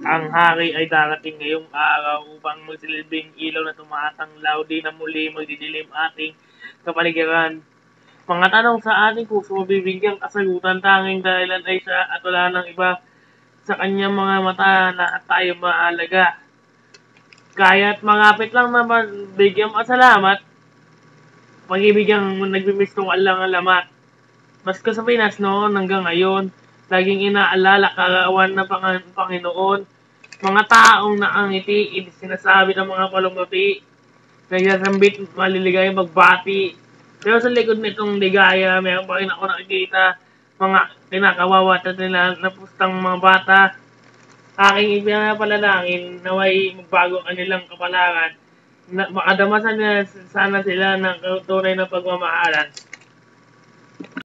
Ang hari ay darating ngayong araw upang magsilbing ilaw na tumatanglaw, di na muli magdidilim ating kapaligiran. Mga tanong sa ating puso mabibigyang kasagutan, tanging dahilan ay siya at wala nang iba. Sa kanyang mga mata lahat tayo maalaga. Kaya't mangapit lang naman, bigyan pasalamat, pag-ibig ang nagbimiss kong alang alamat. Basko sa Pinas noon hanggang ngayon, laging inaalala karawan ng Panginoon. Mga taong nakangiti, sinasabi ng mga palumpati, nagsasambit, maliligay, magbati. Pero sa likod nitong ligaya, mayroon pa rin ako nakikita mga kinakawawa at nila napustang mga bata. Aking ipinapanalangin naway magbago ang kanilang kapalaran. Makadamasan na sana sila ng tunay na pagmamahalan.